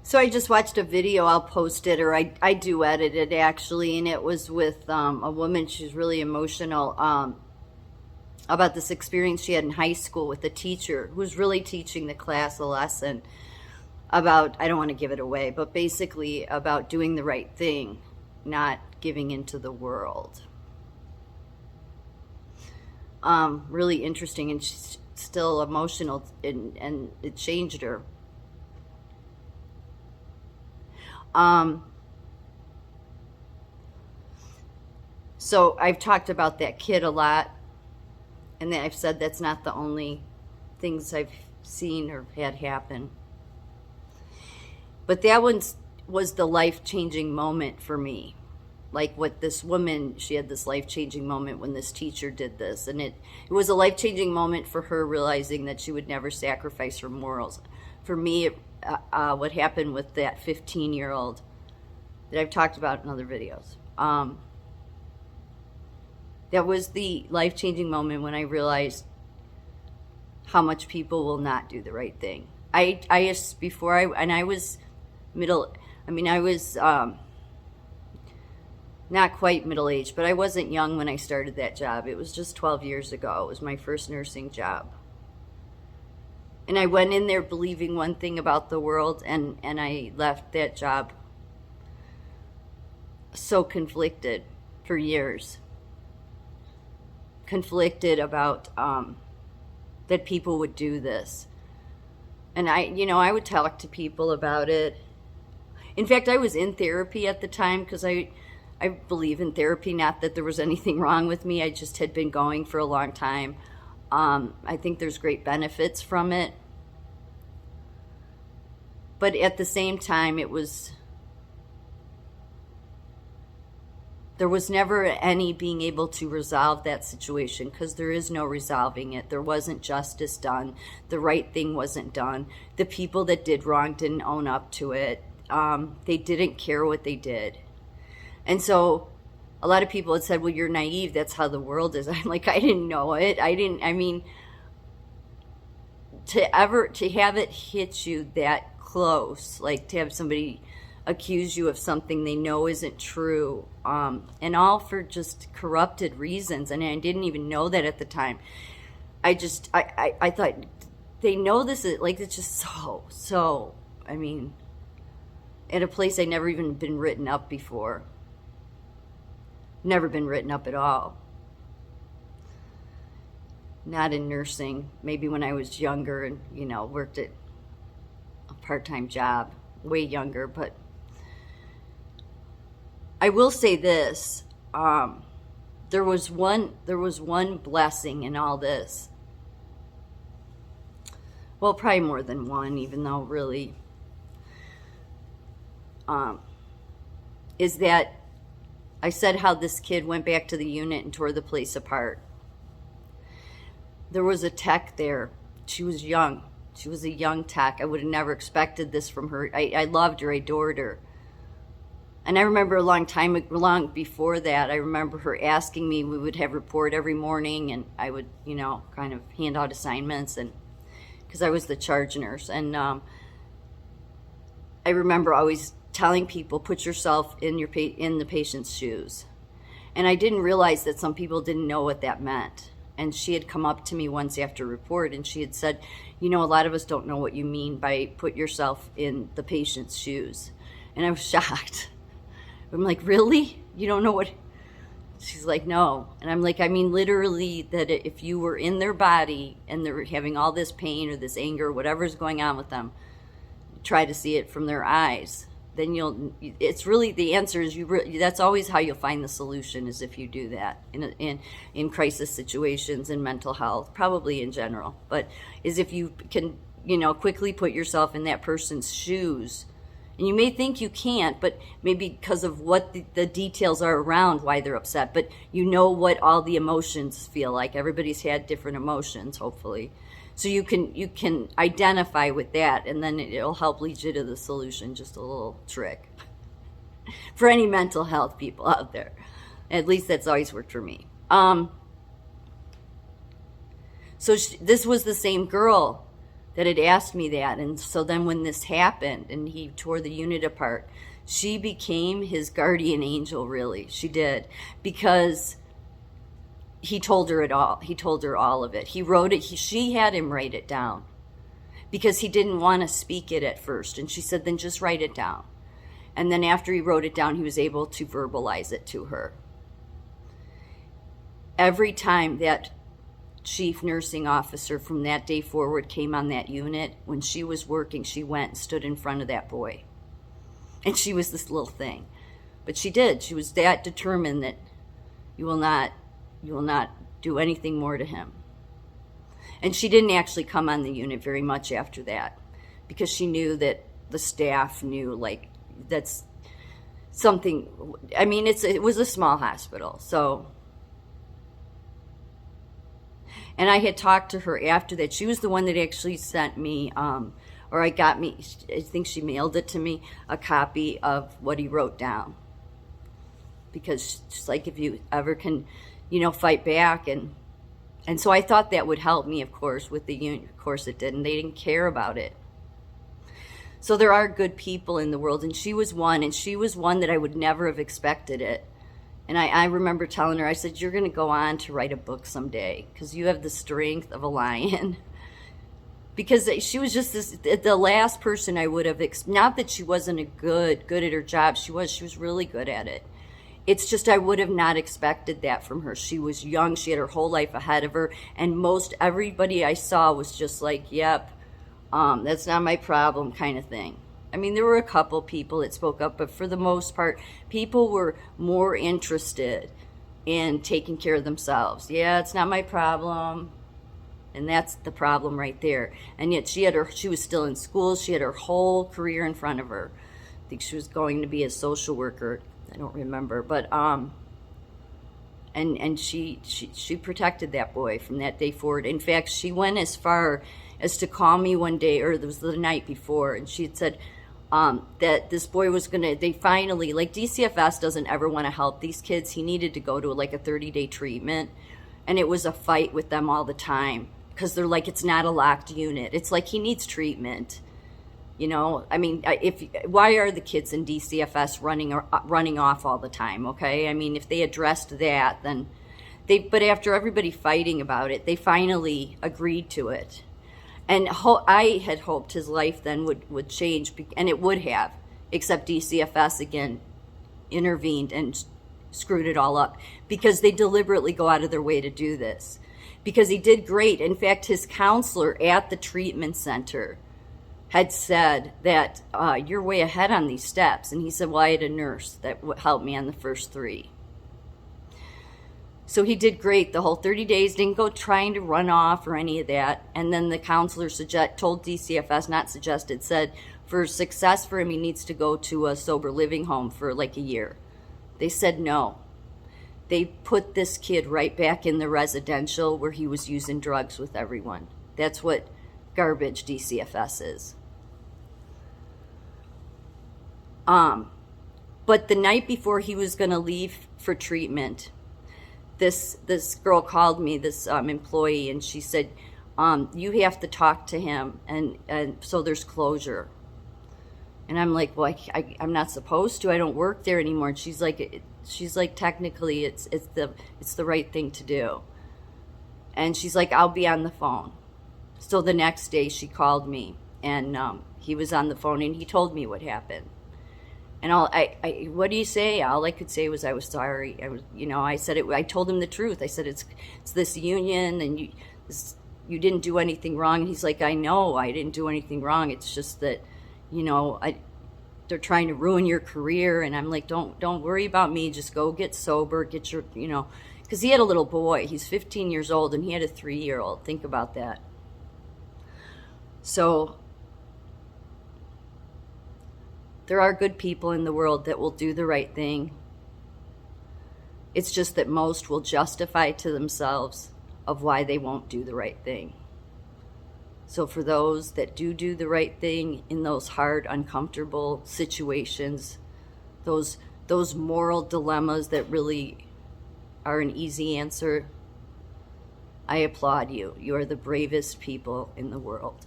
So I just watched a video. I'll post it, or I do edit it actually, and it was with a woman. She's really emotional about this experience she had in high school with a teacher who was really teaching the class a lesson about, I don't want to give it away, but basically about doing the right thing, not giving into the world. Really interesting, and she's still emotional, and it changed her. So I've talked about that kid a lot, and I've said that's not the only things I've seen or had happen. But that one was the life-changing moment for me. Like what this woman, she had this life-changing moment when this teacher did this. And it was a life-changing moment for her, realizing that she would never sacrifice her morals. For me, what happened with that 15-year-old that I've talked about in other videos. That was the life-changing moment when I realized how much people will not do the right thing. I was not quite middle-aged, but I wasn't young when I started that job. It was just 12 years ago. It was my first nursing job. And I went in there believing one thing about the world, and I left that job so conflicted for years. Conflicted about that people would do this. And I would talk to people about it. In fact, I was in therapy at the time because I believe in therapy, not that there was anything wrong with me. I just had been going for a long time. I think there's great benefits from it. But at the same time, there was never any being able to resolve that situation, because there is no resolving it. There wasn't justice done. The right thing wasn't done. The people that did wrong didn't own up to it. They didn't care what they did. And so a lot of people had said, well, you're naive. That's how the world is. I'm like, I didn't know it. To have it hit you that close, like to have somebody accuse you of something they know isn't true, and all for just corrupted reasons. And I didn't even know that at the time. I thought, they know this is like, it's just so, at a place I'd never even been written up before. Never been written up at all. Not in nursing. Maybe when I was younger and, worked at a part-time job, way younger. But I will say this, there was one blessing in all this. Well, probably more than one, even though really, is that I said how this kid went back to the unit and tore the place apart. There was a tech there. She was young. She was a young tech. I would have never expected this from her. I loved her. I adored her. And I remember long before that, I remember her asking me, we would have report every morning, and I would, kind of hand out assignments, and because I was the charge nurse. And I remember always telling people, put yourself in the patient's shoes. And I didn't realize that some people didn't know what that meant. And she had come up to me once after a report, and she had said, a lot of us don't know what you mean by put yourself in the patient's shoes. And I was shocked. I'm like, really? You don't know what? She's like, no. And I'm like, literally, that if you were in their body and they're having all this pain or this anger, whatever's going on with them, try to see it from their eyes. Then it's really, the answer is that's always how you'll find the solution, is if you do that in crisis situations, in mental health, probably in general, but is if you can, quickly put yourself in that person's shoes. And you may think you can't, but maybe because of what the details are around why they're upset, but what all the emotions feel like. Everybody's had different emotions, hopefully. So you can identify with that, and then it'll help lead you to the solution. Just a little trick for any mental health people out there. At least that's always worked for me. So this was the same girl that had asked me that. And so then when this happened and he tore the unit apart, she became his guardian angel, really. She did. Because he told her it all. He told her all of it. He wrote it. She had him write it down because he didn't want to speak it at first. And she said, then just write it down. And then after he wrote it down, he was able to verbalize it to her. Every time that chief nursing officer from that day forward came on that unit, when she was working, she went and stood in front of that boy. And she was this little thing. But she did. She was that determined that you will not do anything more to him. And she didn't actually come on the unit very much after that because she knew that the staff knew, like, that's something. I mean, it was a small hospital, so. And I had talked to her after that. She was the one that actually sent me, I think she mailed it to me, a copy of what he wrote down. Because just like, if you ever can, fight back. And so I thought that would help me, of course, with the unit. Of course it didn't. They didn't care about it. So there are good people in the world, and she was one, that I would never have expected it. And I remember telling her, I said, you're going to go on to write a book someday because you have the strength of a lion. Because she was just the last person I would have, not that she wasn't good at her job. She was really good at it. It's just I would have not expected that from her. She was young. She had her whole life ahead of her. And everybody I saw was just like, yep, that's not my problem kind of thing. I mean, there were a couple people that spoke up, but for the most part, people were more interested in taking care of themselves. Yeah, it's not my problem. And that's the problem right there. And yet she was still in school. She had her whole career in front of her. I think she was going to be a social worker. I don't remember, but and she protected that boy from that day forward. In fact, she went as far as to call me one day, or it was the night before, and she had said that this boy was they finally, like, DCFS doesn't ever want to help these kids. He needed to go to like a 30-day treatment, and it was a fight with them all the time because they're like, it's not a locked unit. It's like, he needs treatment. I mean, why are the kids in DCFS running off all the time? Okay, I mean, if they addressed that, then but after everybody fighting about it, they finally agreed to it. And I had hoped his life then would change, and it would have, except DCFS again intervened and screwed it all up because they deliberately go out of their way to do this. Because he did great. In fact, his counselor at the treatment center had said that you're way ahead on these steps. And he said, well, I had a nurse that helped me on the first 3. So he did great. The whole 30 days, didn't go trying to run off or any of that. And then the counselor told DCFS, said for success for him, he needs to go to a sober living home for like a year. They said no. They put this kid right back in the residential where he was using drugs with everyone. That's what garbage DCFS is. But the night before he was going to leave for treatment, this girl called me, this employee, and she said, you have to talk to him, and so there's closure. And I'm like, well, I'm not supposed to. I don't work there anymore. And she's like, technically, it's the right thing to do. And she's like, I'll be on the phone. So the next day she called me, and he was on the phone, and he told me what happened. And what do you say? All I could say was I was sorry. I said it. I told him the truth. I said it's this union, and you didn't do anything wrong. And he's like, I know I didn't do anything wrong. It's just that, they're trying to ruin your career. And I'm like, don't worry about me. Just go get sober. Get your, because he had a little boy. He's 15 years old, and he had a 3-year-old. Think about that. So there are good people in the world that will do the right thing. It's just that most will justify to themselves of why they won't do the right thing. So for those that do the right thing in those hard, uncomfortable situations, those moral dilemmas that really are an easy answer, I applaud you. You are the bravest people in the world.